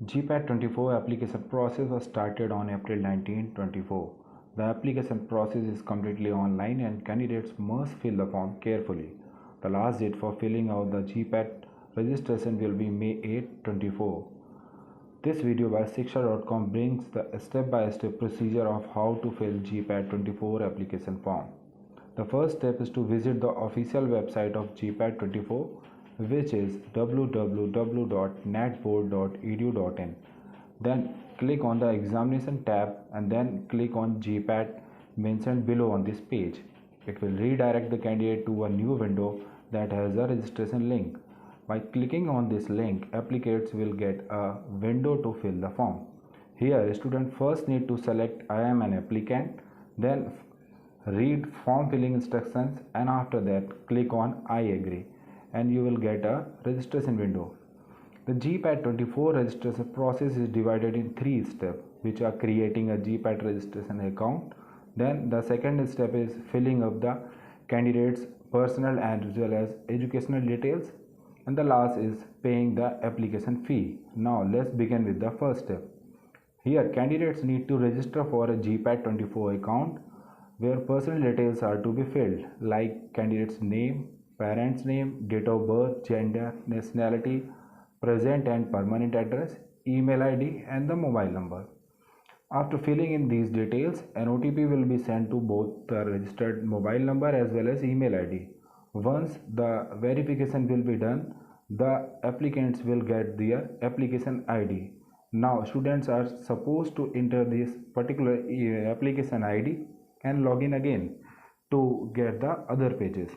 GPAT 24 application process was started on April 19, 2024. The application process is completely online and candidates must fill the form carefully. The last date for filling out the GPAT registration will be May 8, 2024. This video by shiksha.com brings the step-by-step procedure of how to fill GPAT 24 application form. The first step is to visit the official website of GPAT 24, which is www.netboard.edu.in. Then click on the examination tab and then click on GPAT mentioned below on this page. It will redirect the candidate to a new window that has a registration link. By clicking on this link, applicants will get a window to fill the form. Here, students first need to select I am an applicant, then read form filling instructions, and after that click on I agree, and you will get a registration window. The GPAT 24 registration process is divided in 3 steps, which are creating a GPAT registration account. Then the second step is filling up the candidate's personal as well as educational details, and the last is paying the application fee. Now let's begin with the first step. Here candidates need to register for a GPAT 24 account where personal details are to be filled, like candidate's name, parents' name, date of birth, gender, nationality, present and permanent address, email ID, and the mobile number. After filling in these details, an OTP will be sent to both the registered mobile number as well as email ID. Once the verification will be done, the applicants will get their application ID. Now students are supposed to enter this particular application ID and log in again to get the other pages.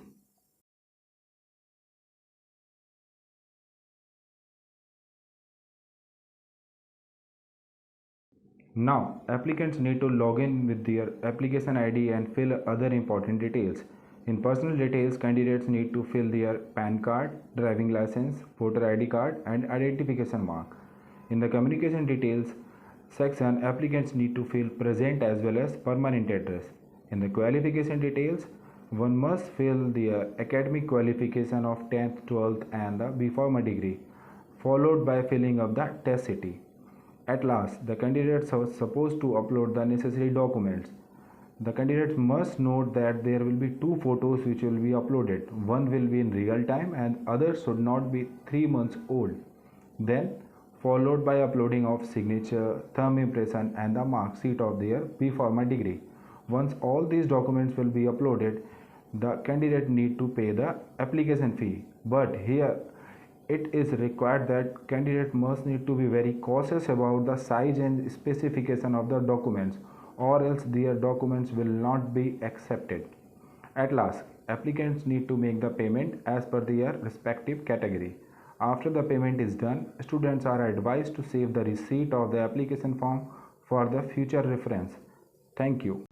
Now applicants need to log in with their application ID and fill other important details. In personal details, candidates need to fill their PAN card, driving license, voter ID card, and identification mark. In the communication details section, applicants need to fill present as well as permanent address. In the qualification details, one must fill their academic qualification of 10th, 12th, and the B Pharma degree, followed by filling up the test city. At last, the candidates are supposed to upload the necessary documents. The candidates must note that there will be 2 photos which will be uploaded. One will be in real time and other should not be 3 months old. Then followed by uploading of signature, thumb impression, and the mark sheet of their B Pharma degree. Once all these documents will be uploaded, the candidate need to pay the application fee. But here it is required that candidate must need to be very cautious about the size and specification of the documents, or else their documents will not be accepted. At last, applicants need to make the payment as per their respective category. After the payment is done, students are advised to save the receipt of the application form for the future reference. Thank you.